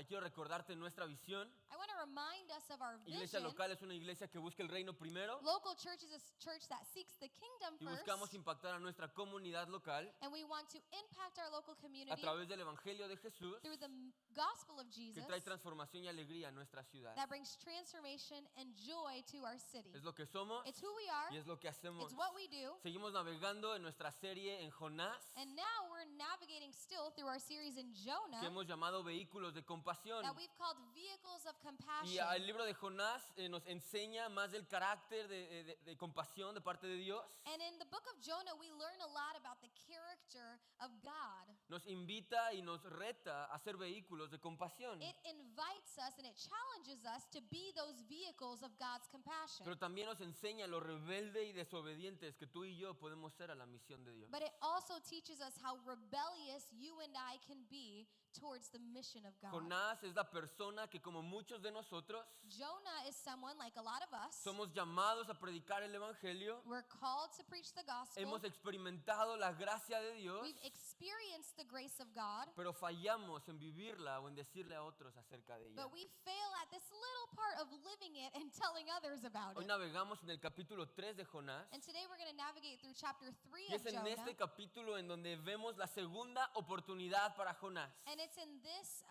Quiero recordarte nuestra visión. I want to remind us of our Iglesia vision. local es una iglesia que busca el reino primero Local church is a church that seeks the kingdom y first. buscamos impactar a nuestra comunidad local And we want to impact our local a community través del evangelio de Jesús through the gospel of que Jesus trae transformación y alegría a nuestra ciudad. that brings transformation and joy to our city. Es lo que somos It's who we are. y es lo que hacemos. It's what we do. Seguimos navegando en nuestra serie en Jonás, And now we're navigating still through our series in Jonah que hemos llamado Vehículos de Compasión. that we've called Vehicles of Y Compassion. el libro de Jonás nos enseña más del carácter de compasión de parte de Dios. And in the book of Jonah, we learn a lot about the character of God. Nos invita y nos reta a ser vehículos de compasión. It invites us and it challenges us to be those vehicles of God's compassion. Pero también nos enseña lo rebelde y desobedientes que tú y yo podemos ser a la misión de Dios. But it also teaches us how rebellious you and I can be towards the mission of God. Jonás es la persona que, como muchos de nosotros, Jonah is someone like a lot of us. somos llamados a predicar el evangelio. We're called to preach the gospel. Hemos experimentado la gracia de Dios, We've experienced the grace of God, pero fallamos en vivirla o en decirle a otros acerca de ella. but we fail at this little part of living it and telling others about Hoy it. navegamos en el capítulo 3 de Jonás. And today we're going to navigate through chapter 3 Y of es en Jonah. este capítulo en donde vemos la segunda oportunidad para Jonás. And it's in this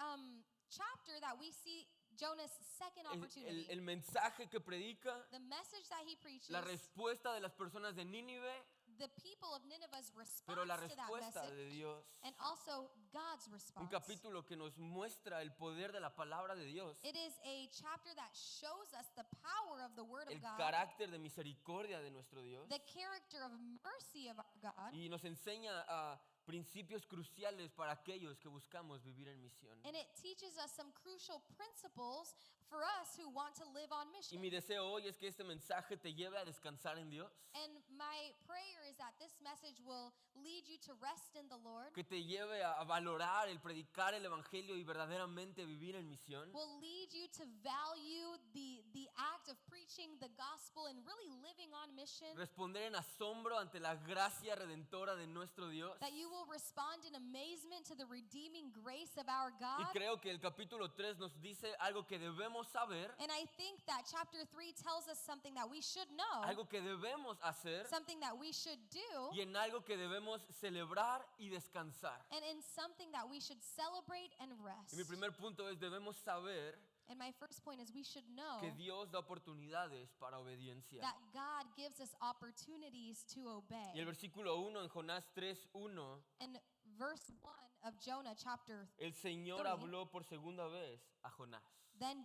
chapter that we see Jonah's second opportunity. El mensaje que predica, The message that he preaches, la respuesta de las personas de Nínive, the people of Nineveh's response pero la to that respuesta message, de Dios. and also God's Un response. capítulo que nos muestra el poder de la palabra de Dios, It is a chapter that shows us the power of the Word el of God, carácter de misericordia de nuestro Dios, the character of mercy of our God, y nos enseña a principios cruciales para aquellos que buscamos vivir en misión. and it teaches us some crucial principles for us who want to live on Y mission. mi deseo hoy es que este mensaje te lleve a descansar en Dios, And my prayer is that this message will lead you to rest in the Lord, que te lleve a valorar el predicar el evangelio y verdaderamente vivir en misión. will lead you to value the act of preaching the gospel and really living on mission, Responder en asombro ante la gracia redentora de nuestro Dios. that you will respond in amazement to the redeeming grace of our Y God. creo que el capítulo 3 nos dice algo que debemos saber, And I think that chapter 3 tells us something that we should know, algo que debemos hacer something that we should do, y en algo que debemos celebrar y descansar. and in something that we should celebrate and rest. Y mi primer punto es debemos saber And my first point is we should know que Dios da oportunidades para obediencia. that God gives us opportunities to obey. Y el versículo 1 en Jonás 3:1, And verse 1 of Jonah chapter, el Señor 3. habló por segunda vez a Jonás. then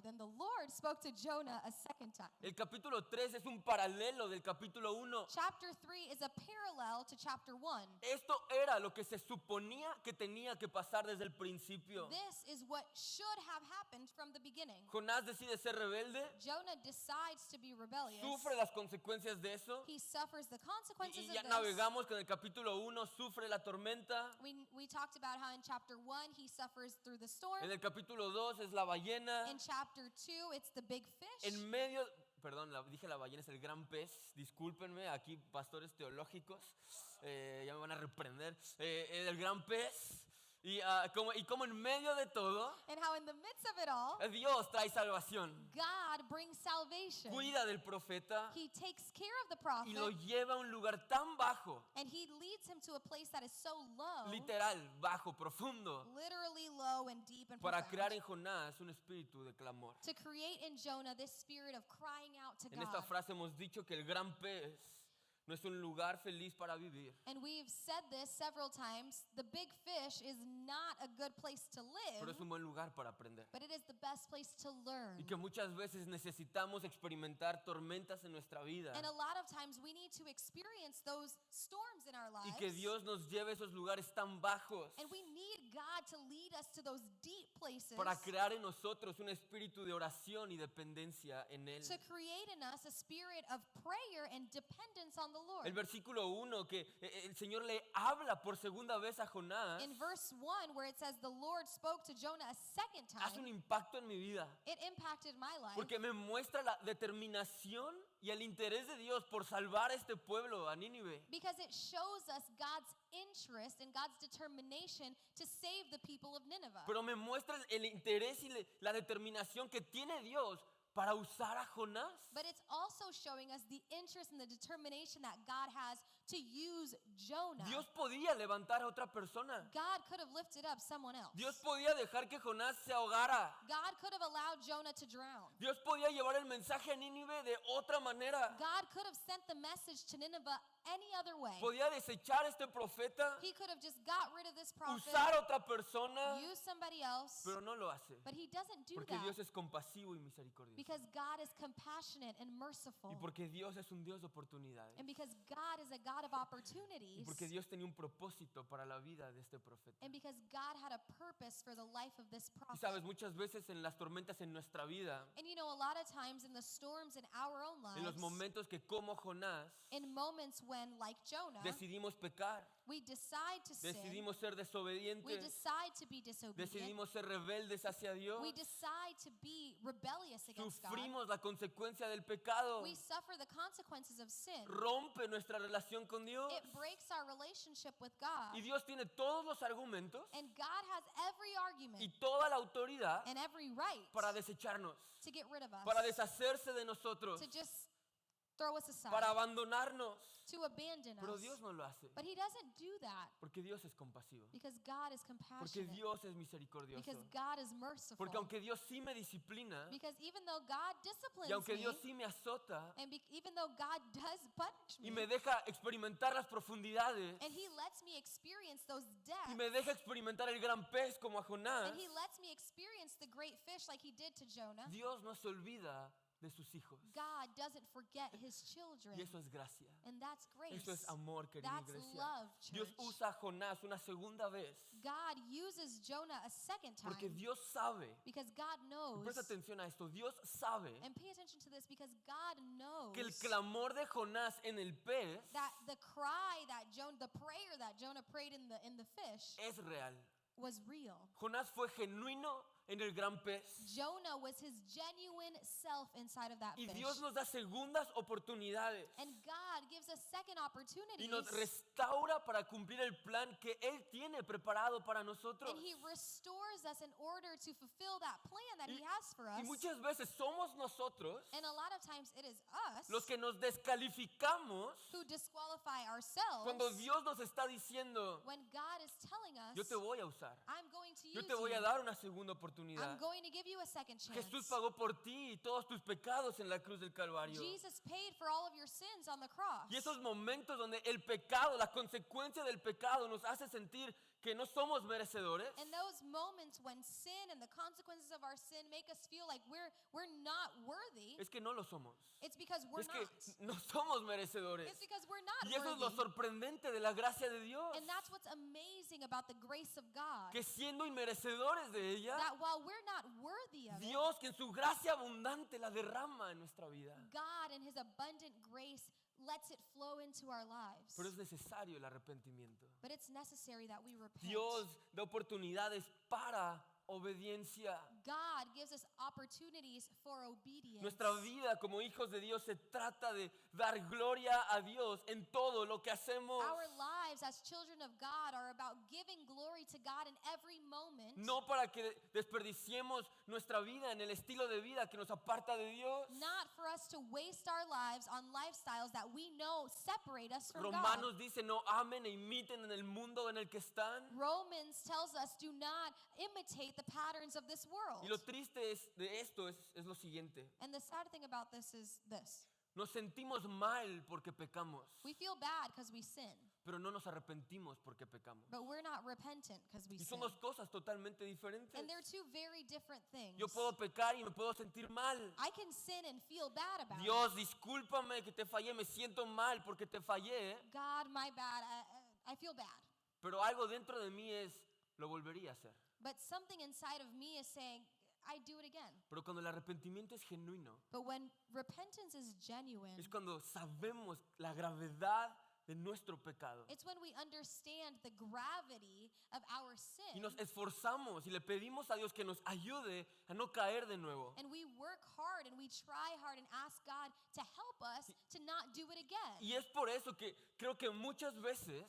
then the Lord spoke to Jonah a second time. El capítulo 3 es un paralelo del capítulo 1. Chapter 3 is a parallel to chapter 1. Esto era lo que se suponía que tenía que pasar desde el principio. This is what should have happened from the beginning. Jonás decide ser rebelde, Jonah decides to be rebellious. sufre las consecuencias de eso. He suffers the consequences Y ya of this. navegamos con el capítulo 1, sufre la tormenta. We talked about how in chapter 1 he suffers through the storm. En el capítulo 2 es la ballena. In chapter 2 it's the big fish. En medio, perdón, dije la ballena, es el gran pez. Discúlpenme, aquí pastores teológicos, ya me van a reprender. El gran pez. Y como en medio de todo, And how in the midst of it all, Dios trae salvación. God brings salvation. Cuida del profeta He takes care of the y lo prophet lleva a un lugar tan bajo, and he leads him to a place that is so low, literal, bajo, profundo, literally low and deep and para crear profound, en Jonás un espíritu de clamor. to create in Jonah this spirit of crying out to En esta God. frase hemos dicho que el gran pez no es un lugar feliz para vivir. And we've said this several times. The big fish is not a good place to Pero live, es un buen lugar para aprender. but it is the best place to learn. Y que muchas veces necesitamos experimentar tormentas en nuestra vida. And a lot of times we need to experience those storms in our Y lives. que Dios nos lleve a esos lugares tan bajos And we need God to lead us to those deep places, para crear en nosotros un espíritu de oración y dependencia en Él. to create in us a spirit of prayer and dependence on the Lord. El versículo 1 que el Señor le habla por segunda vez a Jonás In verse 1, where it says the Lord spoke to Jonah a second hace un time, impacto en mi vida it impacted my life porque me muestra la determinación y el interés de Dios por salvar a este pueblo, a Nínive. because it shows us God's interest and God's determination to save the people of Nineveh. Pero me muestra el interés y la determinación que tiene Dios para usar a Jonás. But it's also showing us the interest and the determination that God has to use Jonah. Dios podía levantar a otra persona. God could have lifted up someone else. Dios podía dejar que Jonás se ahogara. God could have allowed Jonah to drown. Dios podía llevar el mensaje a Nínive de otra manera. God could have sent the message to Nineveh any other way. Podía desechar a este profeta, He could have just got rid of this prophet, usar a otra persona, use somebody else, pero no lo hace. but he doesn't do Porque that Dios es compasivo y misericordioso. because God is compassionate and merciful. Y porque Dios es un Dios de oportunidades. And because God is a God of Y opportunities. porque Dios tenía un propósito para la vida de este profeta. And because God had a purpose for the life of this Y prophet. sabes, muchas veces en las tormentas en nuestra vida, And you know, a lot of times in the storms in our own en los lives, momentos que como Jonás, in moments when, like Jonah, decidimos pecar, we decide to sin, decidimos ser we desobedientes, decide to be disobedient, decidimos ser rebeldes hacia Dios, we decide to be rebellious against God, sufrimos la consecuencia del pecado, we suffer the consequences of sin. rompe nuestra relación con Dios. It breaks our relationship with God. Y Dios tiene todos los argumentos And God has every argument y toda la autoridad and every right para desecharnos, to get rid of us, para deshacerse de nosotros, to just throw us aside, para abandonarnos. to abandon Pero us. Dios no lo hace, But he doesn't do that porque Dios es compasivo, because God is porque compassionate, Dios es misericordioso, because God is merciful, porque aunque Dios sí me disciplina because even though God y disciplines aunque me, Dios sí me azota and even though God does punish y me, me deja experimentar las profundidades and he lets me experience those y depths, me deja experimentar el gran pez como a Jonás, and he lets me experience the great fish like he did to Jonah, Dios no se olvida de sus hijos. God doesn't forget his children. Y eso es gracia. And that's grace. Eso es amor, querida That's iglesia. love, Dios church. usa a Jonás una segunda vez God uses Jonah a second time porque Dios sabe. because God knows. Presta atención a esto. Dios sabe And pay attention to this because God knows que el clamor de Jonás en el pez that the cry that Jonah, the prayer that Jonah prayed in the fish es real. was real. Jonás fue genuino en el gran pez. Jonah was his genuine self inside of that Y fish. Dios nos da segundas oportunidades And God gives us second y opportunities. nos restaura para cumplir el plan que Él tiene preparado para nosotros. And he restores us in order to fulfill that plan that he has for us. Y muchas veces somos nosotros And a lot of times it is us los que nos descalificamos who disqualify ourselves cuando Dios nos está diciendo, when God is telling us, yo te voy a usar, I'm going to yo use te voy a you. dar una segunda I'm oportunidad. going to give you a second chance. Jesús pagó por ti y todos tus pecados en la cruz del Calvario. Jesus paid for all of your sins on the cross. Y esos momentos donde el pecado, la consecuencia del pecado nos hace sentir que no somos merecedores, And those moments when sin and the consequences of our sin make us feel like we're not worthy, es que no lo somos. it's because we're Es que not. no somos merecedores. It's because we're not Y eso es lo worthy. sorprendente de la gracia de Dios. And that's what's amazing about the grace of God. Que siendo inmerecedores de ella, That while we're not worthy of it, Dios que en su gracia abundante la derrama en nuestra vida. God in his abundant grace lets it flow into our lives. Pero es necesario el arrepentimiento. But it's necessary that we repent. Dios da oportunidades para obediencia. God gives us opportunities for obedience. Nuestra vida como hijos de Dios se trata de dar gloria a Dios en todo lo que hacemos. Our lives as children of God are about giving glory to God in every moment. No para que desperdiciemos nuestra vida en el estilo de vida que nos aparta de Dios. Not for us to waste our lives on lifestyles that we know separate us from Romanos God. dice, no amen e imiten en el mundo en el que están. Romans tells us do not imitate the patterns of this world. Y lo triste de esto es lo siguiente. And the sad thing about this is this. Nos sentimos mal porque pecamos, We feel bad because we sin, pero no nos arrepentimos porque pecamos. but we're not repentant because we Y sin. son dos cosas totalmente diferentes. And they're two very different things. Yo puedo pecar y me puedo sentir mal. I can sin and feel bad about it. Dios, discúlpame que te fallé, me siento mal porque te fallé. God, my bad. I feel bad. Pero algo dentro de mí es, lo volvería a hacer. But something inside of me is saying, I do it again. Pero cuando el arrepentimiento es genuino, But when repentance is genuine, es cuando sabemos la gravedad de nuestro pecado. it's when we understand the gravity of our sin. Y nos esforzamos y le pedimos a Dios que nos ayude a no caer de nuevo. And we work hard and we try hard and ask God to help us to not do it again. Y es por eso que creo que muchas veces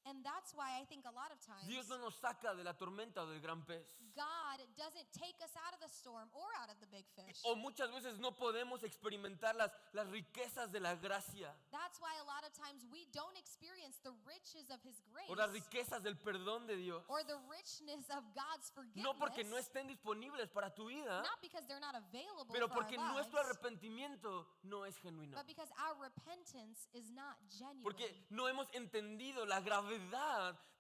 And that's why I think a lot of times Dios no nos saca de la tormenta o del gran pez. God doesn't take us out of the storm or out of the big fish. O muchas veces no podemos experimentar las riquezas de la gracia That's why a lot of times we don't experience the riches of His grace o las riquezas del perdón de Dios. or the richness of God's forgiveness. No porque no estén disponibles para tu vida, Not because they're not available pero for porque our nuestro lives, arrepentimiento no es genuino. but because our repentance is not genuine. Porque no hemos entendido la gravedad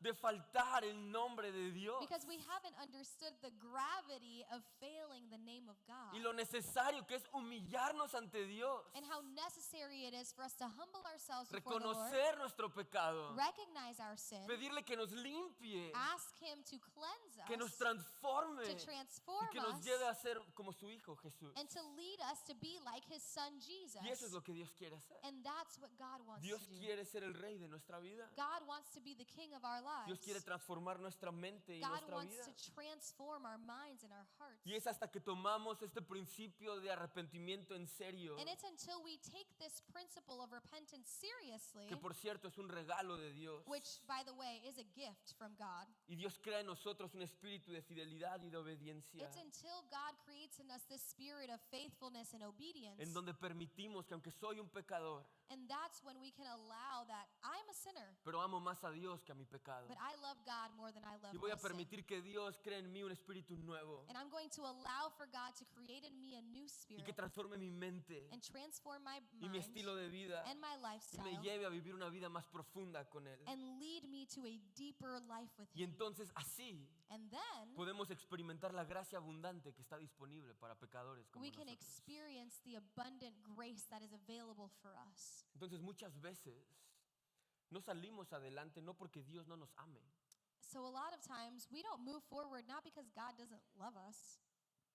de faltar el nombre de Dios Because we haven't understood the gravity of failing the name of God. y lo necesario que es humillarnos ante Dios, And how necessary it is for us to humble ourselves before the Lord, reconocer nuestro pecado, recognize our sin, pedirle que nos limpie, ask Him to cleanse que nos us, transforme to y transform que nos us, lleve a ser como su Hijo Jesús. and to lead us to be like His Son Jesus. Y eso es lo que Dios quiere hacer. And that's what God wants Dios to do. quiere ser el rey de nuestra vida. God wants to be the king of our lives. Dios quiere transformar nuestra mente y God nuestra wants vida. to transform our minds and our hearts. Y es hasta que tomamos este principio de arrepentimiento en serio, And it's until we take this principle of repentance seriously, que por cierto es un regalo de Dios. which, by the way, is a gift from God. Y Dios crea en nosotros un espíritu de fidelidad y de obediencia, It's until God creates in us this spirit of faithfulness and obedience. en donde permitimos que aunque soy un pecador, And that's when we can allow that I'm a sinner, pero amo más a Dios que a mi pecado. but I love God more than I love Y voy my a sin. permitir que Dios cree en mí un espíritu nuevo And I'm going to allow for God to create in me a new y spirit que transforme mi mente and transform my y mi mind estilo de vida and my y lifestyle me lleve a vivir una vida más profunda con Él. and lead me to a deeper life with Y Him. entonces así And then podemos experimentar la gracia abundante que está disponible para pecadores como we can nosotros. experience the abundant grace that is available for us. Entonces muchas veces no salimos adelante no porque Dios no nos ame, So a lot of times we don't move forward not because God doesn't love us,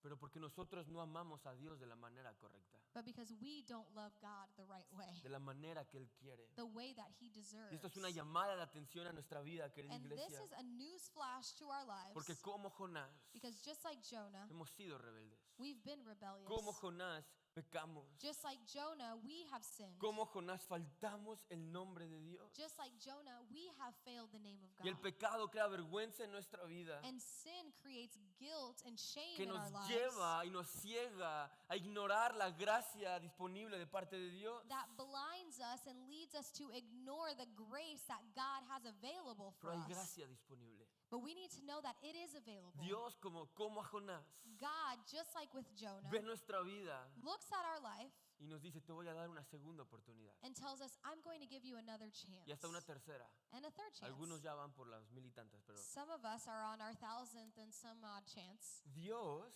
pero porque nosotros no amamos a Dios de la manera correcta, but because we don't love God the right way, de la manera que Él quiere. the way that He deserves. Y esto es una llamada de atención a nuestra vida, querida And this iglesia, is a news flash to our lives, porque como Jonás because just like Jonah, hemos sido rebeldes, we've been rebellious. como Jonás pecamos, Just like Jonah, we have sinned. como Jonás faltamos el nombre de Dios. Just like Jonah, we have failed the name of Y el God. pecado crea vergüenza en nuestra vida, And sin creates guilt and shame que in nos our lives lleva y nos ciega a ignorar la gracia disponible de parte de Dios. that blinds us and leads us to ignore the grace that God has available for Pero hay us. gracia disponible. But we need to know that it is available. Dios, como a Jonás, God, just like with Jonah, ve nuestra vida looks at our life y nos dice, te voy a dar una segunda oportunidad. and tells us, I'm going to give you another Y hasta una chance. tercera. And a third chance. Algunos ya van por las mil y tantas, pero Some of us are on our 1,000th and some odd chance. Dios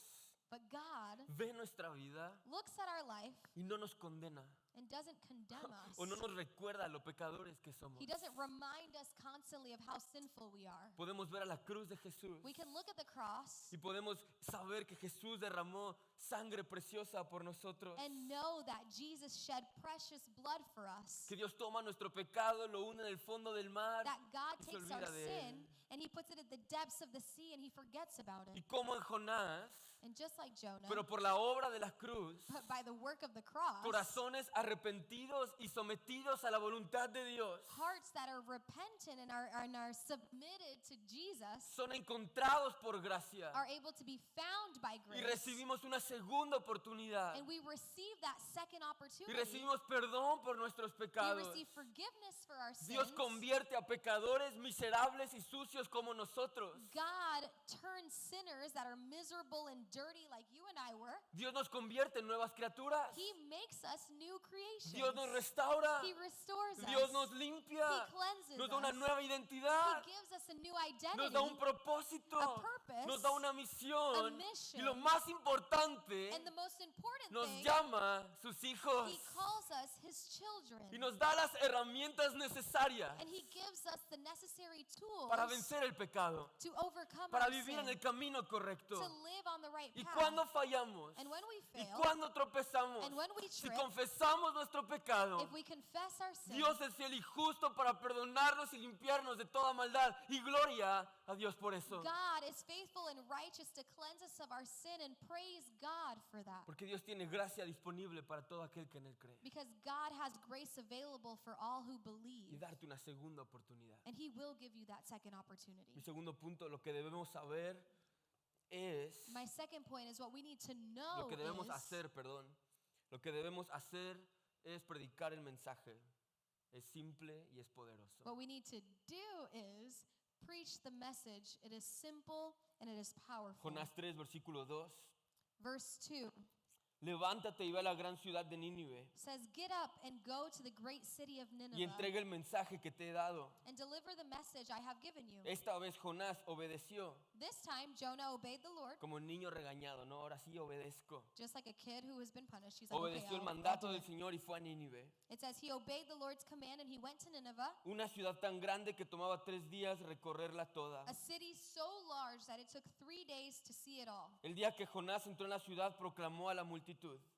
But God ve nuestra vida looks at our life y no nos condena and doesn't condemn us. o no nos recuerda lo pecadores que somos. He doesn't remind us constantly of how sinful we are. Podemos ver a la cruz de Jesús We can look at the cross y podemos saber que Jesús derramó sangre preciosa por nosotros. and know that Jesus shed precious blood for us. Que Dios toma nuestro pecado, lo une en el fondo del mar That God y se takes our olvida de sin él. and He puts it at the depths of the sea and He forgets about Y it. como en Jonás, And just like Jonah, pero por la obra de la cruz, but by the work of the cross, corazones arrepentidos y sometidos a la voluntad de Dios hearts that are repentant and are submitted to Jesus son encontrados por gracia are able to be found by y grace. recibimos una segunda oportunidad And we receive that second y opportunity. recibimos perdón por nuestros We pecados. receive forgiveness for our sins. Dios convierte a pecadores miserables y sucios como nosotros. God turns sinners that are miserable and dirty like you and I were. Dios nos convierte en nuevas criaturas. He makes us new creations. Dios nos restaura. He restores Dios us. nos limpia. He cleanses nos da una us. nueva identidad, He gives us a new nos da un identity propósito, a purpose, nos da una a misión mission. y lo más importante, and the most important nos thing, llama sus hijos He calls us His children. y nos da las herramientas necesarias And He gives us the necessary tools para vencer el pecado, to overcome para our vivir sin, en el camino correcto. to live on the right Y path. cuando fallamos, And when we y fail, cuando tropezamos, and when we si trip, confesamos nuestro pecado, if we confess our sin, Dios es fiel y justo para perdonarnos y limpiarnos de toda maldad. Y gloria a Dios por eso. God is faithful and righteous to cleanse us of our sin, and praise God for that. Porque Dios tiene gracia disponible para todo aquel que en Él cree. Because God has grace available for all who Y believe. darte una segunda oportunidad. And He will give you that second opportunity. Mi segundo punto, lo que debemos saber es, My second point is what we need to know lo que debemos is hacer, perdón. Lo que debemos hacer es predicar el mensaje. Es simple y es poderoso. what we need to do is preach the message. It is simple and it is powerful. Jonás 3, versículo 2. Verse 2 Levántate y ve a la gran ciudad de Nínive says, "Get up and go to the great city of y Nineveh entrega el mensaje que te he dado. and deliver the message I have given you." Esta vez Jonás obedeció This time Jonah obeyed the Lord, como niño regañado. No, ahora sí obedezco. just like a kid who has been punished. He's like, "Okay, Obedeció el I'll mandato do del it." Señor y fue a Nínive. It says he obeyed the Lord's command and he went to Nineveh, Una ciudad tan grande que tomaba 3 días recorrerla toda. a city so large that it took 3 days to see it all. El día que Jonás entró en la ciudad proclamó a la multitud: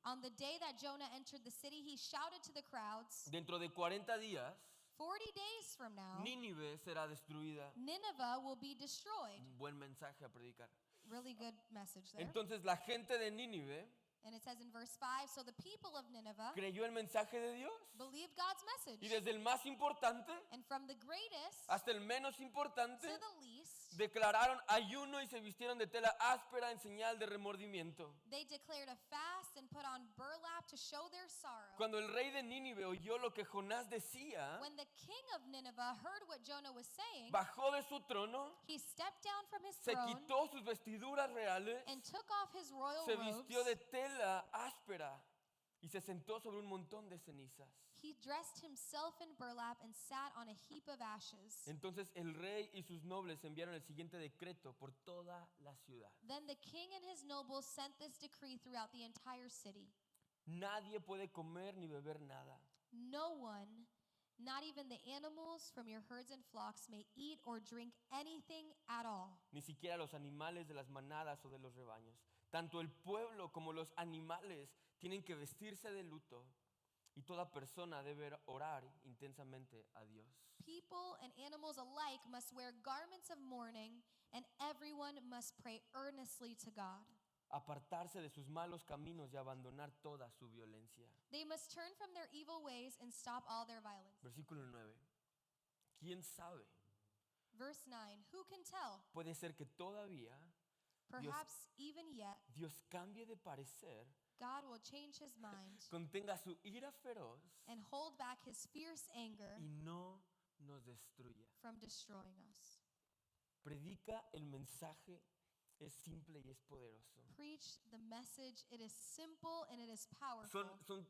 On the day that Jonah entered the city, he shouted to the crowds, dentro de 40 días 40 days from now, Nínive será destruida. Nineveh will be destroyed. Un buen mensaje a predicar. Really good message there. Entonces la gente de Nínive And it says in verse 5, so the people of Nineveh creyó el mensaje de Dios. believed God's message. Y desde el más importante And from the greatest hasta el menos to importante the least, declararon ayuno y se vistieron de tela áspera en señal de remordimiento. they declared a fast and put on burlap to show their sorrow. Cuando el rey de Nínive oyó lo que Jonás decía, When the king of Nineveh heard what Jonah was saying, bajó de su trono, he stepped down from his se throne quitó sus vestiduras reales, and took off his royal se robes. vistió de tela áspera y se sentó sobre un montón de cenizas. He dressed himself in burlap and sat on a heap of ashes. Entonces el rey y sus nobles enviaron el siguiente decreto por toda la ciudad. Then the king and his nobles sent this decree throughout the entire city. Nadie puede comer ni beber nada. No one, not even the animals from your herds and flocks, may eat or drink anything at all. Ni siquiera los animales de las manadas o de los rebaños. Tanto el pueblo como los animales tienen que vestirse de luto y toda persona debe orar intensamente a Dios. People and animals alike must wear garments of mourning, and everyone must pray earnestly to God. Apartarse de sus malos caminos y abandonar toda su violencia. They must turn from their evil ways and stop all their violence. Versículo 9. ¿Quién sabe? Verse 9, who can tell? Puede ser que todavía Perhaps even yet, Dios cambie de parecer, God will change his mind contenga su ira feroz and hold back his fierce anger y no nos destruya. from destroying us. Predica el mensaje, es simple y es poderoso. Preach the message. It is simple and it is powerful. Son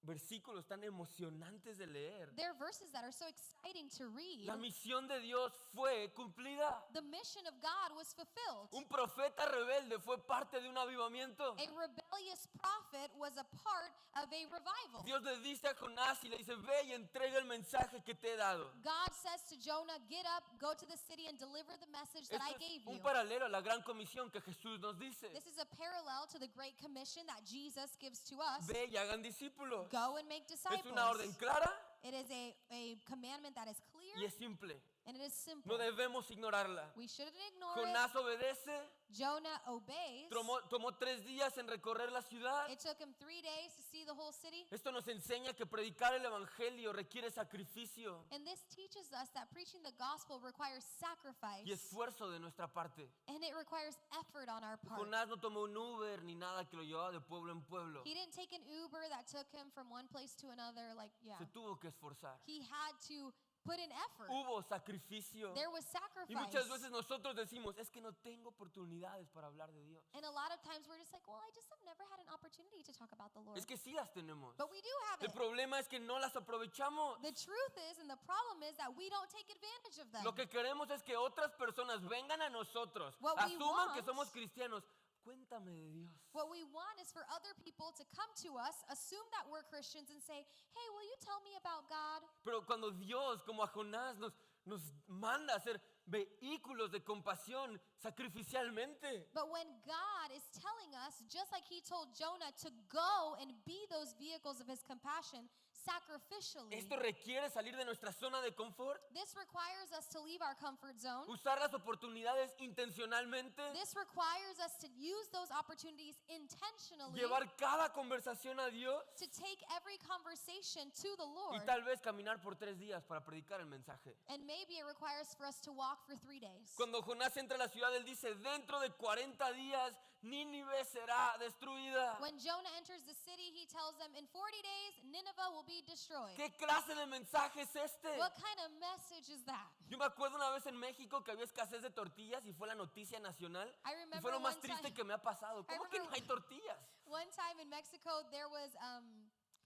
versículos tan emocionantes de leer. There are verses that are so exciting to read. La misión de Dios fue cumplida. The mission of God was fulfilled. Un profeta rebelde fue parte de un avivamiento. A rebellious prophet was a part of a revival. Dios le dice a Jonás y le dice: ve y entrega el mensaje que te he dado. God says to Jonah, get up, go to the city and deliver the message that I Esto gave es un you. paralelo a la gran comisión que Jesús nos dice. This is a parallel to the great commission that Jesus gives to us. Ve y hagan discípulos. Go and make Es disciples. una orden clara It is a commandment that is clear y es simple. and it is simple. No debemos ignorarla. We shouldn't ignore Jonás obedece. it. Jonah obeys. Tomó 3 días en recorrer la ciudad. It took him 3 days to see the whole city. Esto nos enseña que predicar el evangelio requiere sacrificio And this teaches us that preaching the gospel requires sacrifice. y esfuerzo de nuestra parte. And it requires effort on our part. Jonás no tomó un Uber ni nada que lo llevaba de pueblo en pueblo. He didn't take an Uber that took him from one place to another. Se tuvo que esforzar. He had to put in effort. Hubo sacrificio. There was Y muchas sacrifice. veces nosotros decimos, es que no tengo oportunidades para hablar de Dios. And a lot of times we're just like, well, I just have never had an opportunity to talk about the Lord. Es que sí las tenemos. But we do have El it. problema es que no las aprovechamos. The truth is, and the problem is that we don't take advantage of them. Lo que queremos es que otras personas vengan a nosotros, What we asuman que want- somos cristianos. Cuéntame de Dios. What we want is for other people to come to us, assume that we're Christians, and say, hey, will you tell me about God? Pero cuando Dios, como a Jonás, nos manda a ser vehículos de compasión sacrificialmente. But when God is telling us, just like he told Jonah, to go and be those vehicles of his compassion sacrificially, Esto requiere salir de nuestra zona de confort, this requires us to leave our comfort zone. usar las oportunidades intencionalmente, This requires us to use those opportunities intentionally, llevar cada conversación a Dios to take every conversation to the y Lord. tal vez caminar por 3 días para predicar el mensaje. And maybe it requires for us to walk for 3 days. Cuando Jonás entra a la ciudad, él dice, dentro de 40 días Nínive será destruida. When Jonah enters the city, he tells them, in 40 days, Nineveh will be destroyed. ¿Qué clase de mensaje es este? What kind of message is that? Yo me acuerdo una vez en México que había escasez de tortillas y fue la noticia nacional. I Y remember fue lo más one triste time- que me ha pasado. ¿Cómo que no remember- hay tortillas? One time in Mexico, there was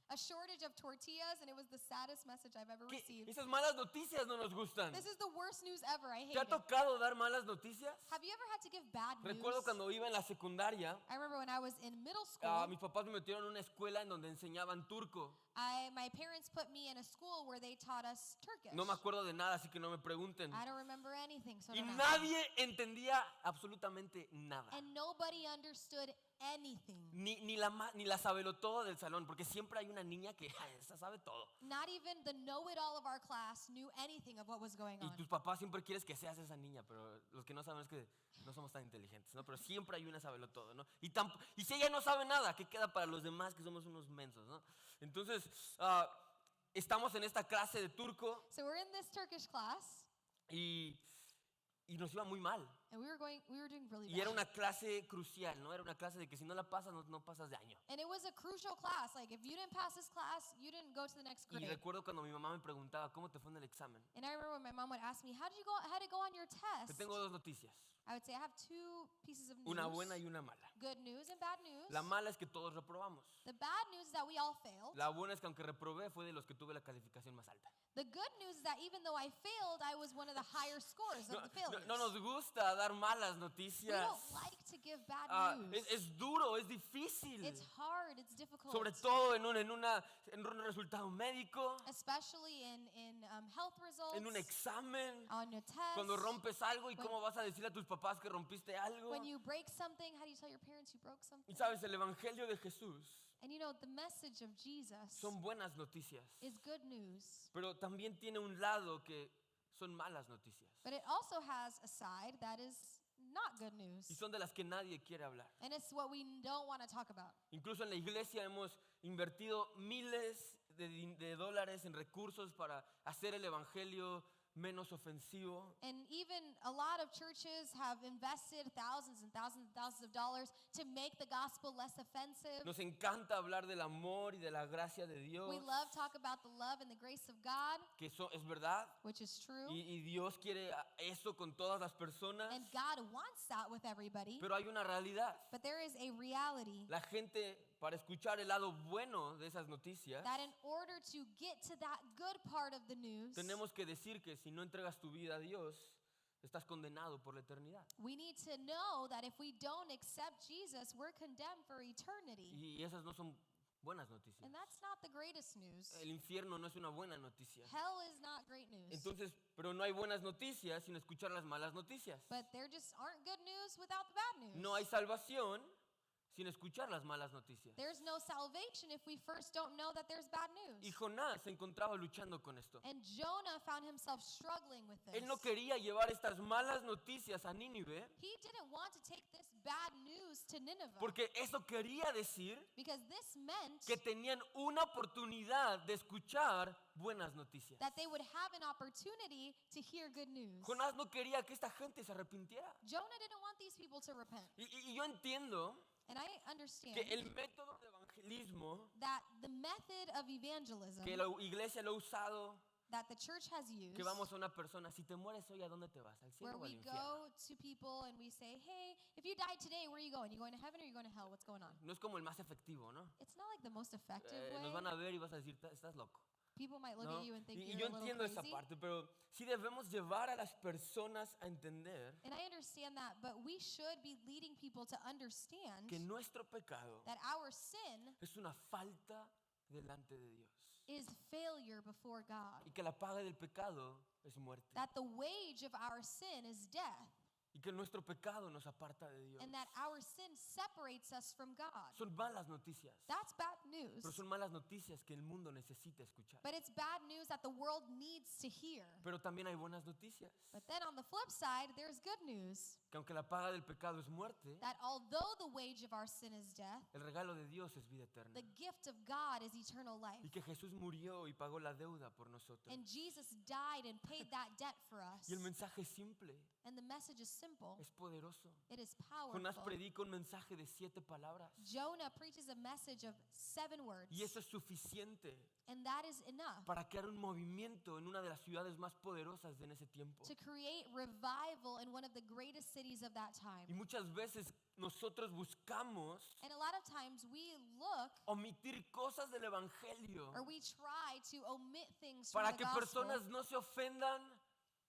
a shortage of tortillas, and it was the saddest message I've ever ¿Qué? received. Esas malas noticias no nos gustan. This is the worst news ever. I hate ¿Te ha it. tocado dar malas noticias? Have you ever had to give bad news? Recuerdo cuando iba en la secundaria, I remember when I was in middle school, mis papás me metieron en una escuela en donde enseñaban turco. my parents put me in a school where they taught us Turkish. No me acuerdo de nada, así que no me pregunten. I don't remember anything, so Y don't ask me. nadie entendía absolutamente nada. And nobody understood anything. Ni la sabelotodo del salón, porque siempre hay una niña que esa sabe todo. Not even the know-it-all of our class knew anything of what was going Y on. tus papás siempre quieres que seas esa niña, pero los que no saben es que no somos tan inteligentes, ¿no? Pero siempre hay una sabelotodo, ¿no? Y si ella no sabe nada, ¿qué queda para los demás que somos unos mensos, ¿no? Entonces, estamos en esta clase de turco So we're in this Turkish class, y nos iba muy mal. and we were doing really Y era bad. una clase crucial, ¿no? Era una clase de que si no la pasas, no pasas de año. And it was a crucial class. Like, if you didn't pass this class, you didn't go to the next Y grade. recuerdo cuando mi mamá me preguntaba, ¿cómo te fue en el examen? And I remember when my mom would ask me, how did it go on your Te test? tengo dos noticias, I would say, I have 2 pieces of news. una buena y una mala. Good news and bad news. La mala es que todos reprobamos. The bad news is that we all failed. La buena es que aunque reprobé, fue de los que tuve la calificación más alta. The good news is that even though I failed, I was one of the higher scores No, of the failures. no nos gusta dar malas We noticias. don't like to give bad news. Es duro, es difícil. It's hard, it's difficult. Sobre todo en un resultado médico, Especially in health results, en un examen. on your test. Cuando rompes algo y When- cómo vas a decirle a tus papás que rompiste algo. When you break something, how do you tell your parents you broke something? Y sabes, el evangelio de Jesús And you know, the message of Jesus son buenas noticias, is good news. pero también tiene un lado que son malas noticias. But it also has a side that is not good news. Y son de las que nadie quiere hablar. And it's what we don't want to talk about. Incluso en la iglesia hemos invertido miles de dólares en recursos para hacer el evangelio menos ofensivo. And even a lot of churches have invested thousands and thousands and thousands of dollars to make the gospel less offensive. Nos encanta hablar del amor y de la gracia de Dios, We love talk about the love and the grace of God, que es verdad. which is true. Y Dios quiere eso con todas las personas, And God wants that with everybody. pero hay una realidad. But there is a reality La gente, para escuchar el lado bueno de esas noticias, that in order to get to that good part of the news, tenemos que decir que si no entregas tu vida a Dios, estás condenado por la eternidad. we need to know that if we don't accept Jesus, we're condemned for eternity. Y esas no son buenas noticias. And that's not the greatest news. El infierno no es una buena noticia. Hell is not great news. Entonces, pero no hay buenas noticias sin escuchar las malas noticias. But there just aren't good news without the bad news. No hay salvación sin escuchar las malas noticias. There's no salvation if we first don't know that there's bad Y news. Jonás se encontraba luchando con esto. And Jonah found himself struggling with this. Él no quería llevar estas malas noticias a Nínive He didn't want to take this bad news to Nineveh porque eso quería decir because this meant que tenían una oportunidad de escuchar buenas noticias. that they would have an opportunity to hear good news. Jonás no quería que esta gente se arrepintiera. Jonah didn't want these people to repent. Y yo entiendo And I understand que el método de evangelismo that the method of evangelism que la iglesia lo ha usado that the church has used, que vamos a una persona, si te mueres hoy, ¿a dónde te vas? ¿Al where cielo o al we infierno? go to people and we say, hey, if you died today, where are you going? You going to heaven or you going to hell? What's going on? No es como el más efectivo, ¿no? It's not like the most effective Nos way. van a ver y vas a decir, estás loco. People might look ¿No? at you and think Y you're yo a little entiendo esa crazy. parte, pero sí debemos llevar a las personas a entender And I understand that, but we should be leading people to understand que nuestro pecado that our sin es una falta delante de Dios is failure before God. y que la paga del pecado es muerte That the wage of our sin is death, y que nuestro pecado nos aparta de Dios. and that our sin separates us from God. Son malas noticias, That's bad news. pero son malas noticias que el mundo necesita escuchar. But it's bad news that the world needs to hear. Pero también hay buenas noticias, But then on the flip side, there's good news. que aunque la paga del pecado es muerte, That although the wage of our sin is death, el regalo de Dios es vida eterna. the gift of God is eternal life. Y que Jesús murió y pagó la deuda por nosotros. And Jesus died and paid that debt for us. Y el mensaje es simple, And the message is simple. es poderoso. It is Jonás powerful. predica un mensaje de 7 palabras. Jonah preaches a message of 7 words. Y eso es suficiente And that is enough para crear un movimiento en una de las ciudades más poderosas de en ese tiempo. to create revival in one of the greatest cities of that time. Y muchas veces nosotros buscamos And a lot of times we look omitir cosas del evangelio or we try to omit things para from the que gospel personas no se ofendan,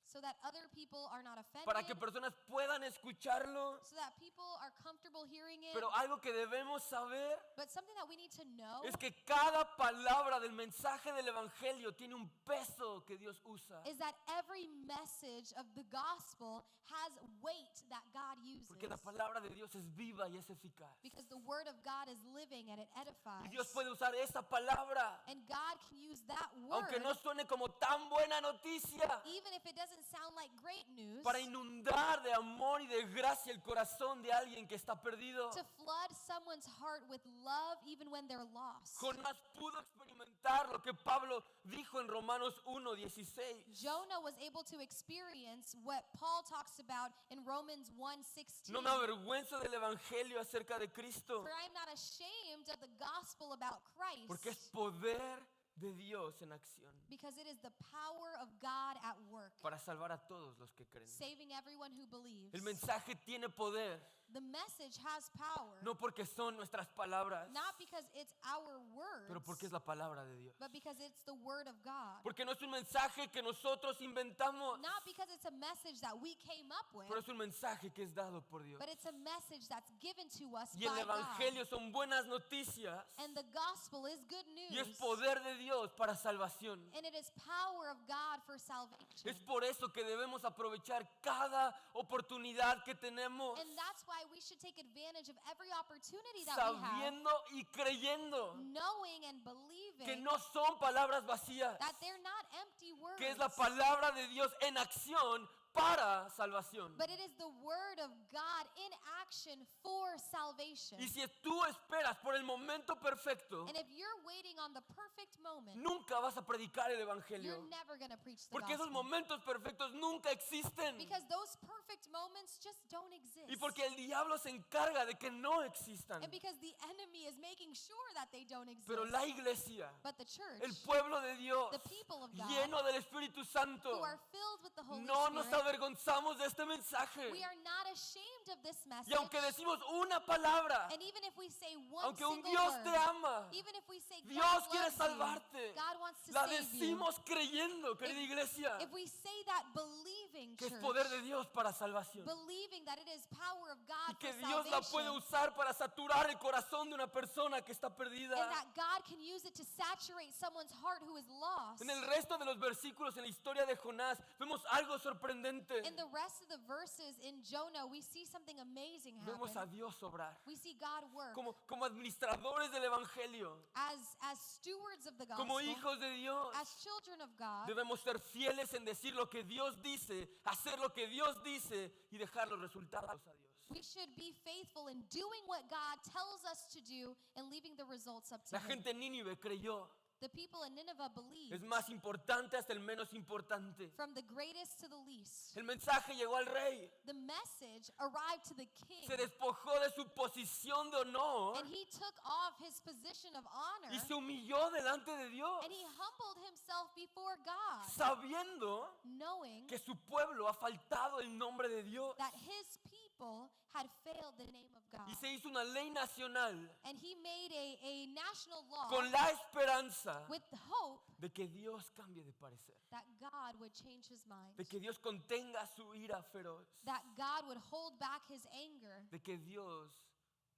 so that other people are not offended, para que personas puedan escucharlo. so that people are comfortable hearing it. Pero algo que debemos saber But something that we need to know es que cada palabra del mensaje del evangelio tiene un peso que Dios usa. is that every message of the gospel has weight that God uses. Porque la palabra de Dios es viva y es eficaz. Because the word of God is living and it edifies. Y Dios puede usar esa palabra, And God can use that word, aunque no suene como tan buena noticia, even if it doesn't sound like great news, para inundar de amor y de gracia el corazón de alguien que está perdido. to flood someone's heart with love even when they're lost. Jonás pudo experimentar lo que Pablo dijo en Romanos 1:16. Jonah was able to experience what Paul talks about in Romans 1:16. No me avergüenzo del evangelio acerca de Cristo, For I am not ashamed of the gospel about Christ, porque es poder de Dios en acción because it is the power of God at work, para salvar a todos los que creen. saving everyone who believes. El mensaje tiene poder, The message has power, no porque son nuestras palabras, not because it's our words, pero porque es la palabra de Dios. but because it's the word of God. Porque no es un mensaje que nosotros inventamos, Not because it's a message that we came up with, pero es un mensaje que es dado por Dios. but it's a message that's given to us Y el by evangelio God. son buenas noticias And the gospel is good y es news. poder de Dios para salvación. And it is power of God for salvation. Es por eso que debemos aprovechar cada oportunidad que tenemos, And that's why we should take advantage of every opportunity that we have, sabiendo y creyendo knowing and believing que no son palabras vacías, that they're not empty words, que es la palabra de Dios en acción para salvación. but it is the word of God in action for salvation. Y si tú esperas por el momento perfecto, And if you're waiting on the perfect moment, nunca vas a predicar el you're evangelio, never going to preach the porque esos gospel. momentos perfectos nunca existen. Because those perfect moments just don't exist. Y porque el diablo se encarga de que no existan. And because the enemy is making sure that they don't exist. Pero la iglesia, But the church, el pueblo de Dios, the people of God, lleno del Espíritu Santo, who are filled with the Holy no nos Spirit, avergonzamos de este mensaje. we are not ashamed of this message. Y aunque decimos una palabra, And even if we say one aunque un single Dios word, te ama, even if we say Dios God quiere loves you, salvarte, God wants to la save decimos creyendo, querida iglesia, you. If we say that believing, que es church, poder de Dios para salvación. believing that it is power of God Y que for Dios la puede salvation, usar para saturar el corazón de una persona que está perdida. and that God can use it to saturate someone's heart who is lost. En el resto de los versículos en la historia de Jonás vemos algo sorprendente. In the rest of the verses in Jonah, we see something amazing Vemos a happen. Dios obrar. We see God work Como administradores del Evangelio, as stewards of the gospel, como hijos de Dios, as children of God. debemos ser fieles en decir lo que Dios dice, hacer lo que Dios dice y dejar los resultados a Dios. We should be faithful in doing what God tells us to do and leaving the results up to La Him. gente en Nínive creyó. The people in Nineveh believed, Es más importante hasta el menos importante. from the greatest to the least. El mensaje llegó al rey. The message arrived to the king, Se despojó de su posición de honor and he took off his position of honor, y se humilló delante de Dios, and he humbled himself before God, sabiendo knowing que su pueblo ha faltado el nombre de Dios. that his people had failed the name of God. Y se hizo una ley nacional And he made a national law con la esperanza with hope de que Dios cambie de parecer, that God would change his mind, de que Dios contenga su ira feroz, that God would hold back his anger, de que Dios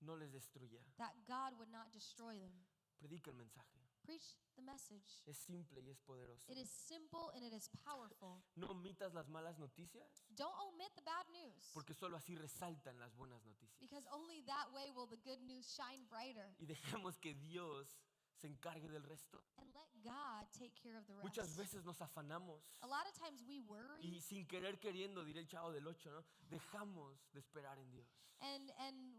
no les destruya. that God would not destroy them. Predica el mensaje. Preach the message. Es simple y es poderoso. It is simple and it is powerful. No omitas las malas noticias, Don't omit the bad news, porque solo así resaltan las buenas noticias. because only that way will the good news shine brighter. Y dejemos que Dios se encargue del resto. And let God take care of the rest. Muchas veces nos afanamos A lot of times we worry, y sin querer queriendo, diré el Chavo del 8, ¿no? Dejamos de esperar en Dios. and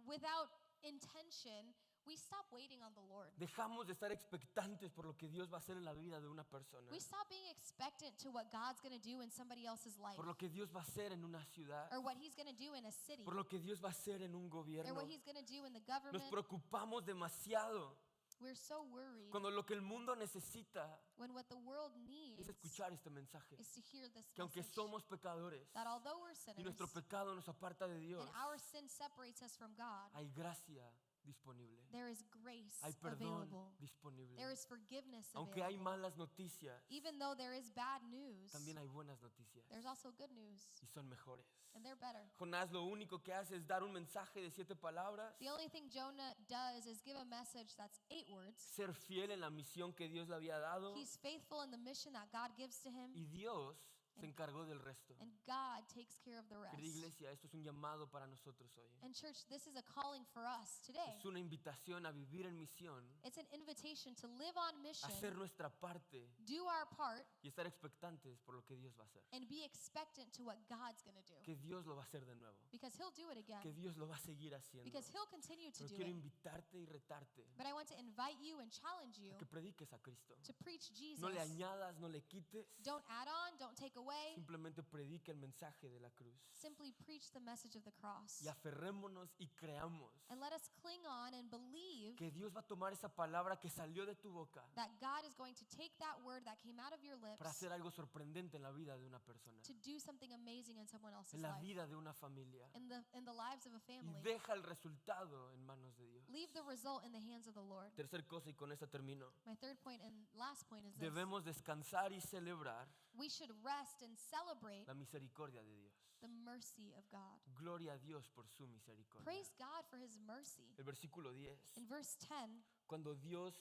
without intention, we stop waiting on the Lord. Dejamos de estar expectantes por lo que Dios va a hacer en la vida de una persona, We stop being expectant to what God's going to do in somebody else's life, por lo que Dios va a hacer en una ciudad, or what he's going to do in a city, por lo que Dios va a hacer en un or gobierno. what he's going to do in the Nos government. preocupamos demasiado We're so worried cuando lo que el mundo necesita when what the world es needs escuchar este mensaje. is to hear this Que aunque message, somos pecadores that although we're y sinners nuestro pecado nos aparta de Dios, and our sin separates us from God, hay gracia disponible, there is grace hay perdón available. disponible. There is forgiveness Aunque hay available. malas noticias, Even though there is bad news, también hay buenas noticias there's also good news, y son mejores. and they're better. Jonás lo único que hace es dar un mensaje de 7 palabras, The only thing Jonah does is give a message that's 8 words. ser fiel en la misión que Dios le había dado, He's faithful in the mission that God gives to him, y Dios se encargó del resto. and God takes care of the Querida rest. iglesia, esto es un llamado para nosotros hoy. And church, this is a calling for us today. Es una invitación a vivir en misión, It's an invitation to live on a mission, hacer nuestra parte do our part, y estar expectantes por lo que Dios va a hacer. and be expectant to what God's going to do. Que Dios lo va a hacer de nuevo, Because he'll do it que again. Dios lo va a seguir haciendo. Because he'll continue to Pero do quiero it. invitarte y retarte But I want to invite you and challenge you a que prediques a Cristo. to preach Jesus. No le añadas, no le quites, Don't add on, don't take away. simplemente predica el mensaje de la cruz. Simply preach the message of the cross. Y aferrémonos y creamos And let us cling on and believe que Dios va a tomar esa palabra que salió de tu boca that God is going to take that word that came out of your lips para hacer algo sorprendente en la vida de una persona, to do something amazing in someone else's en la life, vida de una familia. in the lives of a Y family. deja el resultado en manos de Dios. Leave the result in the hands of the Lord. Tercer cosa, y con esta termino. My third point and last point is this. Debemos descansar y celebrar We should rest and celebrate la misericordia de Dios. the mercy of God. Gloria a Dios por su misericordia. Praise God for his mercy. El versículo 10. In verse 10, Cuando Dios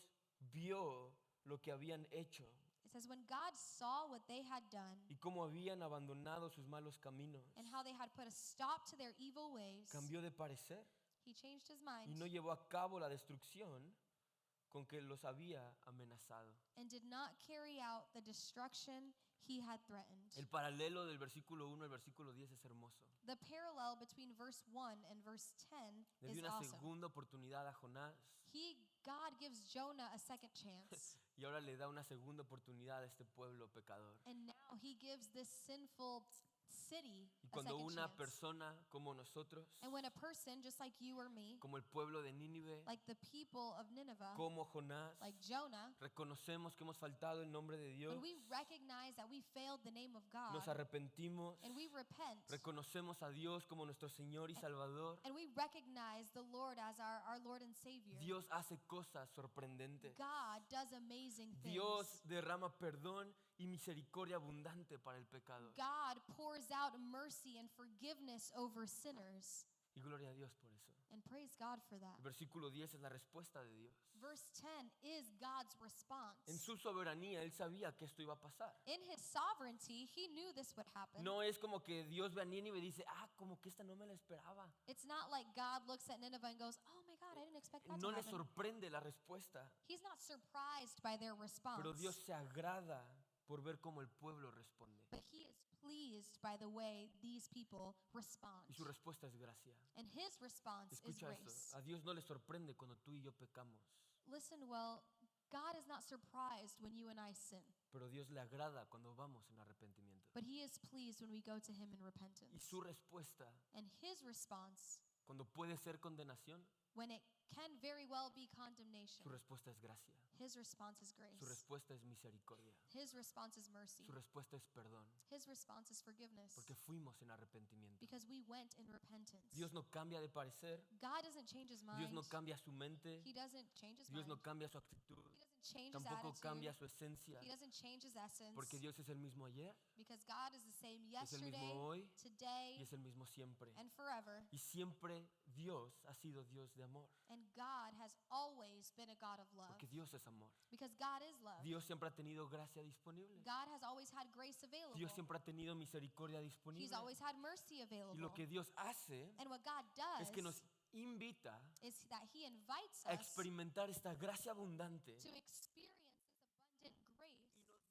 vio lo que habían hecho it says, when God saw what they had done y cómo habían abandonado sus malos caminos, and how they had put a stop to their evil ways, cambió de parecer he changed his y mind no llevó a cabo la destrucción con que los había amenazado. and did not carry out the destruction he had threatened. El paralelo del versículo 1 al versículo 10 es hermoso. The parallel between verse 1 and verse 10 Le is dio una awesome. segunda oportunidad a Jonás God gives Jonah a second chance, y ahora le da una segunda oportunidad a este pueblo pecador. and now he gives this sinful city Y a cuando second una chance. persona como nosotros, And when a person just like you or me, como el pueblo de Nínive, like the people of Nineveh, como Jonás, like Jonah, reconocemos que hemos faltado el nombre de Dios, when we recognize that we failed the name of God nos arrepentimos, and we repent reconocemos a Dios como nuestro Señor y Salvador, and we recognize the Lord as our Lord and Savior, Dios hace cosas sorprendentes. God does amazing things. Dios derrama perdón y misericordia abundante para el pecado. God pours out mercy and forgiveness over sinners. Y gloria a Dios por eso. And praise God for that. El versículo 10 es la respuesta de Dios. Verse 10 is God's response. En su soberanía, Él sabía que esto iba a pasar. In his sovereignty, he knew this would happen. No es como que Dios ve a Nínive y dice, como que esta no me la esperaba. It's not like God looks at Nineveh and goes, oh my God, I didn't expect that No to le happen. sorprende la respuesta, He's not surprised by their response. pero Dios se agrada por ver cómo el pueblo responde. But he is pleased by the way these people respond. Y su respuesta es gracia. And his response is Escucha grace. esto, a Dios no le sorprende cuando tú y yo pecamos. Listen well, God is not surprised when you and I sin, pero Dios le agrada cuando vamos en arrepentimiento. but He is pleased when we go to Him in Y repentance. su respuesta, And His response, cuando puede ser condenación, when it can very well be su condemnation, respuesta es gracia. His response is grace. Su respuesta es misericordia. His response is mercy. Su respuesta es perdón. His response is forgiveness. Porque fuimos en arrepentimiento. Because we went in repentance. Dios no cambia de parecer. God doesn't change His mind. Dios no cambia su mente. He doesn't change His Dios mind. no cambia su actitud. He doesn't change His Tampoco attitude. cambia su esencia. He doesn't change His essence. Porque Dios es el mismo ayer, Because God is the same es el yesterday, mismo hoy y today, es el mismo siempre. and forever. Y siempre Dios ha sido Dios de amor. And God has always been a God of love. Porque Dios es amor. Because God is love. Dios siempre ha tenido gracia disponible. God has always had grace available. Dios siempre ha tenido misericordia He's disponible. always had mercy Y available. lo que Dios hace And what God does es que nos invita is that He invites a us experimentar esta gracia abundante to experience this abundant grace,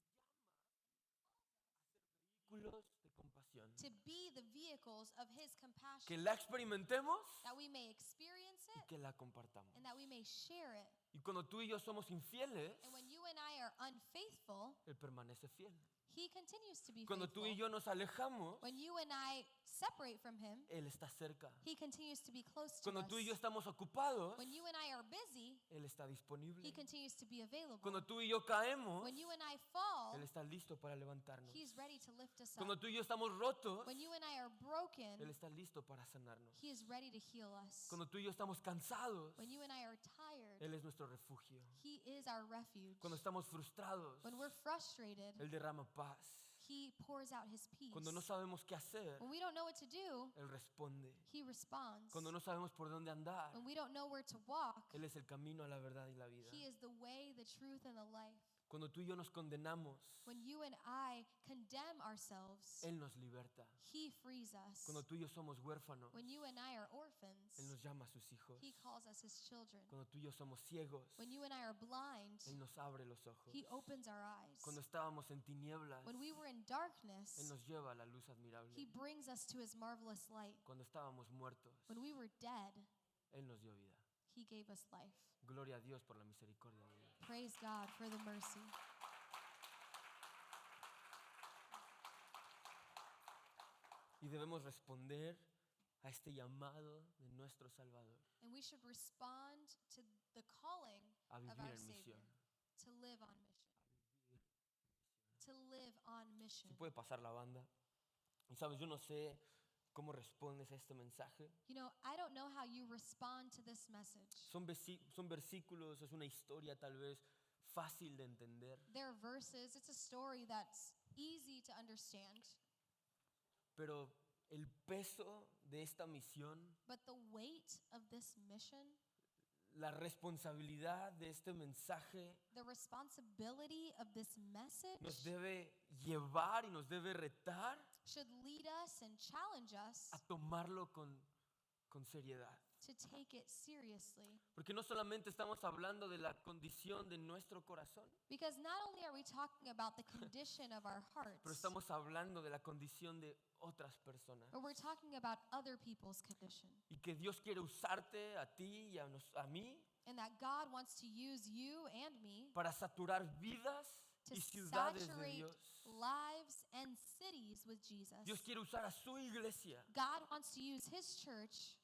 vehículos de compasión. to be the vehicles of His Que compassion, la experimentemos that we may experience y it que la compartamos. and that we may share it. Y cuando tú y yo somos infieles, And when you and I are unfaithful, Él permanece fiel. He continues to be Cuando faithful. tú y yo nos alejamos, When you and I separate from Him, Él está cerca. He continues to be close to Cuando us. tú y yo estamos ocupados, When you and I are busy, Él está He disponible. continues to be available. Cuando tú y yo caemos, When you and I fall, Él está listo para levantarnos. He's ready to lift us Cuando up. tú y yo estamos rotos, When you and I are Él broken, está listo para sanarnos. He is ready to heal us. Cuando tú y yo estamos cansados, When you and I are tired, Él es nuestro refugio. He is our refuge. Cuando estamos frustrados, When we're frustrated, Él derrama paz. He pours out His peace. Cuando no sabemos qué hacer, When we don't know what to do, Él responde. He responds. Cuando no sabemos por dónde andar, When we don't know where to walk, Él es el camino a la verdad y la vida. He is the way, the truth, and the life. Cuando tú y yo nos condenamos, When you and I condemn ourselves, Él nos liberta. He frees us. Cuando tú y yo somos huérfanos, When you and I are orphans, Él nos llama a sus hijos. He calls us His children. Cuando tú y yo somos ciegos, When you and I are blind, Él nos abre los ojos. He opens our eyes. Cuando estábamos en tinieblas, When we were in Él darkness, nos lleva a la luz admirable. He brings us to His marvelous light. Cuando estábamos muertos, When we were dead, Él nos dio vida. He gave us life. Gloria a Dios por la misericordia de Dios. Praise God for the mercy. Y debemos responder a este llamado de nuestro Salvador And we should respond to the calling a of vivir our en Savior misión. to live on mission. To live on mission. Si puede pasar la banda. Y sabes, yo no sé cómo respondes a este mensaje. You know, I don't know how you respond to this message. Son versículos, es una historia tal vez fácil de entender, There are verses, it's a story that's easy to understand, pero el peso de esta misión, but the weight of this mission, la responsabilidad de este mensaje the responsibility of this message nos debe llevar y nos debe retar should lead us and challenge us a tomarlo con seriedad. to take it seriously. Porque no solamente estamos hablando de la condición de nuestro corazón, Because not only are we talking about the condition of our pero hearts, estamos hablando de la condición de otras personas. but we're talking about other people's condition. Y que Dios quiere usarte a ti y a mí And that God wants to use you and me para saturar vidas to y ciudades de saturate Dios. lives and cities with Jesus. Dios quiere usar a su iglesia God wants to use His church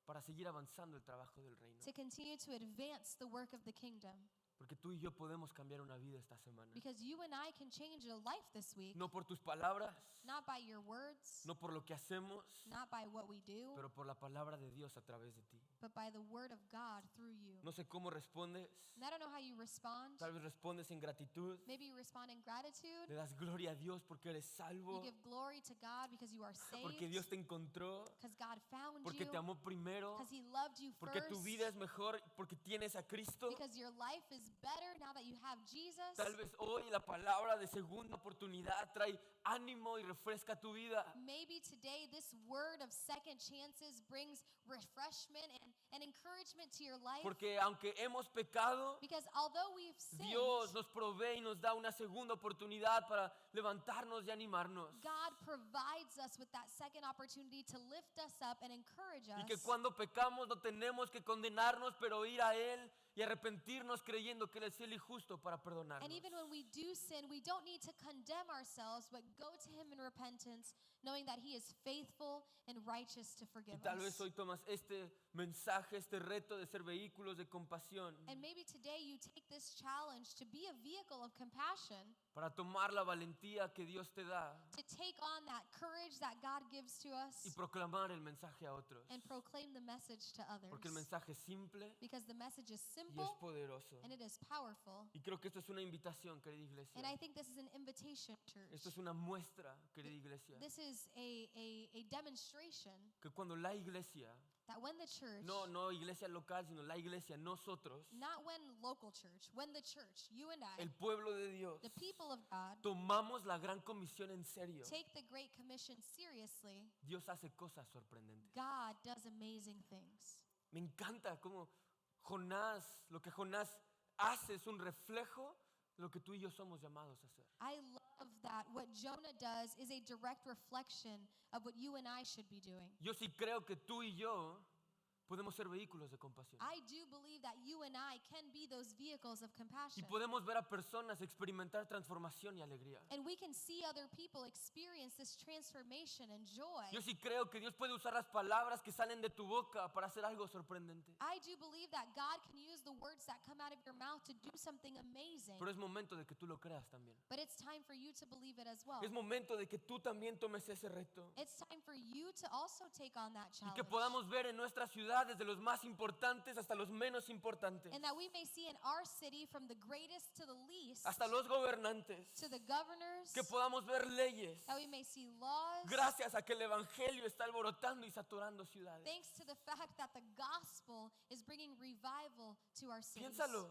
para seguir avanzando el trabajo del reino. to continue to advance the work of the kingdom. Porque tú y yo podemos cambiar una vida esta semana. Because you and I can change a life this week, No por tus palabras, not by your words, no por lo que hacemos, not by what we do, pero por la palabra de Dios a través de ti. but by the word of God through you. No sé cómo respondes. And I don't know how you respond. Tal vez respondes en gratitud. Maybe you respond in gratitude. Le das gloria a Dios porque eres You salvo, give glory to God because you are porque Dios saved, te encontró, because God found porque you, te amó primero, because He loved you porque tu vida es first, mejor, porque tienes a Cristo. because your life is better now that you have Jesus. Tal vez hoy la palabra de segunda oportunidad trae ánimo y refresca tu vida. Maybe today this word of second chances brings refreshment and encouragement to your life. Porque aunque hemos pecado, Because although we've sinned, Dios nos provee y nos da una segunda oportunidad para levantarnos y animarnos. God provides us with that second opportunity to lift us up and encourage Y que us. cuando pecamos no tenemos que condenarnos, pero ir a Él y arrepentirnos creyendo que Él es fiel y justo para perdonarnos. And even when we do sin, we don't need to condemn ourselves, but go to Him in repentance, knowing that He is faithful and righteous to Y forgive tal vez us. hoy tomas este mensaje, este reto de ser vehículos de compasión And maybe today you take this challenge to be a vehicle of compassion, para tomar la valentía que Dios te da to take on that courage that God gives to us y proclamar el mensaje a otros. and proclaim the message to others. Porque el mensaje es simple Because the message is y es simple poderoso. and it is powerful. Y creo que esto es una invitación, querida iglesia. And I think this is an invitation, Esto es church. una muestra, querida iglesia, This is a demonstration que cuando la iglesia, that when the church, no iglesia local, sino la iglesia, nosotros, not when local church, when the church, you and I, el pueblo de Dios, the people of God, tomamos la gran comisión en serio, take the Great Commission seriously, Dios hace cosas sorprendentes. God does amazing things. Me encanta cómo Jonás, lo que Jonás hace es un reflejo de lo que tú y yo somos llamados a hacer. I love that what Jonah does is a direct reflection of what you and I should be doing. Yo sí creo que tú y yo podemos ser vehículos de compasión. I do believe that you and I can be those vehicles of Y compassion. podemos ver a personas experimentar transformación y alegría. And we can see other people experience this transformation and joy. Yo sí creo que Dios puede usar las palabras que salen de tu boca para hacer algo sorprendente. I do believe that God can use the words that come out of your mouth to do something amazing. Pero es momento de que tú lo creas también. But it's time for you to believe it as well. Es momento de que tú también tomes ese reto. It's time for you to also take on that Y challenge. que podamos ver en nuestra ciudad desde los más importantes hasta los menos importantes. And that we may see in our city from the greatest to the least, Hasta los gobernantes. to the governors, Que podamos ver leyes. that we may see laws, Gracias a que el evangelio está alborotando y saturando ciudades. thanks to the fact that the gospel is bringing revival to our cities. Piénsalo.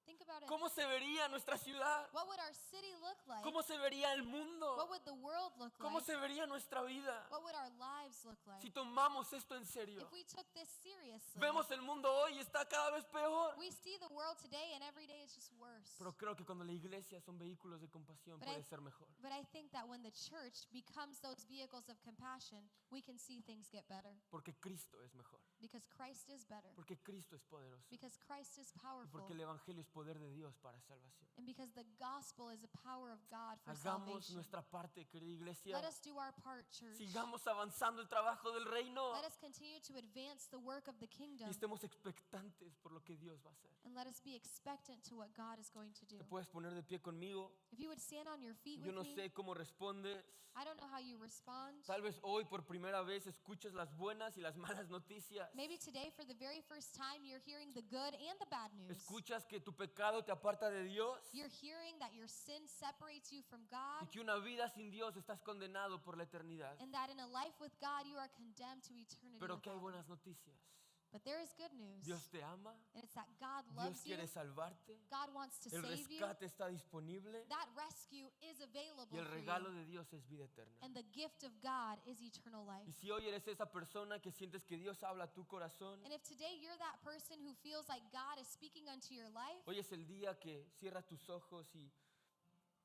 Think about it. ¿Cómo se vería nuestra ciudad? What would our city look like? ¿Cómo se vería el What mundo? would the world look ¿Cómo like? se vería nuestra vida? What would our lives look like? Si tomamos esto en serio. If we took this seriously, Vemos el mundo hoy y está cada vez peor. we see the world today and every day it's just worse. Pero creo que cuando la iglesia son vehículos de compasión But I- puede ser mejor. But I think that when the church becomes those vehicles of compassion, we can see things get better. Porque Cristo es mejor. Because Christ is better. Porque Cristo es poderoso. Because Christ is Y powerful. porque el evangelio es poder de Dios para salvación. And because the gospel is a power of God for Hagamos salvation. nuestra parte, querida Let iglesia. us do our part, church. Sigamos avanzando el trabajo del reino. Let us continue to advance the work of the kingdom. Y estemos expectantes por lo que Dios va a hacer. And let us be expectant to what God is going to do. ¿Te puedes poner de pie conmigo? If you would stand on your feet Yo with no me, sé cómo respondes. I don't know how you respond. Tal vez hoy por primera vez escuches las buenas y las malas noticias. Maybe today, for the very first time, you're hearing the good and the bad news. Escuchas que tu pecado te aparta de Dios You're hearing that your sin separates you from God, y que una vida sin Dios estás condenado por la eternidad. and that in a life with God, you are condemned to eternity. Pero with que hay God. buenas noticias. But there is good news, Dios te ama, and it's that God Dios loves you. quiere salvarte, God wants to el save you. rescate está disponible That rescue is available y el for regalo you, de Dios es vida eterna. and the gift of God is eternal life. Y si hoy eres esa persona que sientes que Dios habla a tu corazón, And if today you're that person who feels like God is speaking unto your life, hoy es el día que cierras tus ojos y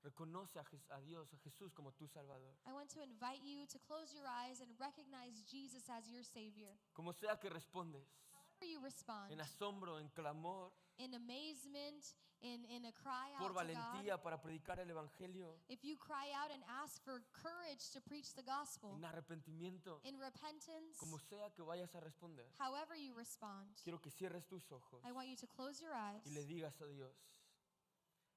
reconoce a Dios, a Jesús como tu Salvador. I want to invite you to close your eyes and recognize Jesus as your Savior. Como sea que respondes, However you respond, en asombro, en clamor, in amazement, in a cry out por to God, valentía para predicar el Evangelio, if you cry out and ask for courage to preach the gospel, en arrepentimiento, in repentance, como sea que vayas a responder, however you respond, quiero que cierres tus ojos I want you to close your eyes y le digas a Dios,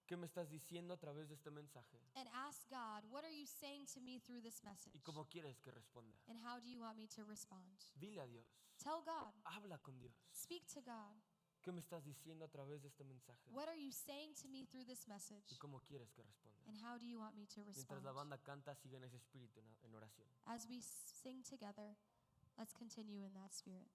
¿qué me estás diciendo a través de este mensaje? and ask God, what are you saying to me through this message? ¿Y cómo quieres que responda? And how do you want me to respond? Dile a Dios, Tell God, habla con Dios. speak to God. ¿Qué me estás diciendo a través de este mensaje? What are you saying to me through this ¿Y message? cómo quieres que responda? And how do you want me to Mientras respond? la banda canta, sigue en ese espíritu en oración. As we sing together, let's continue in that spirit.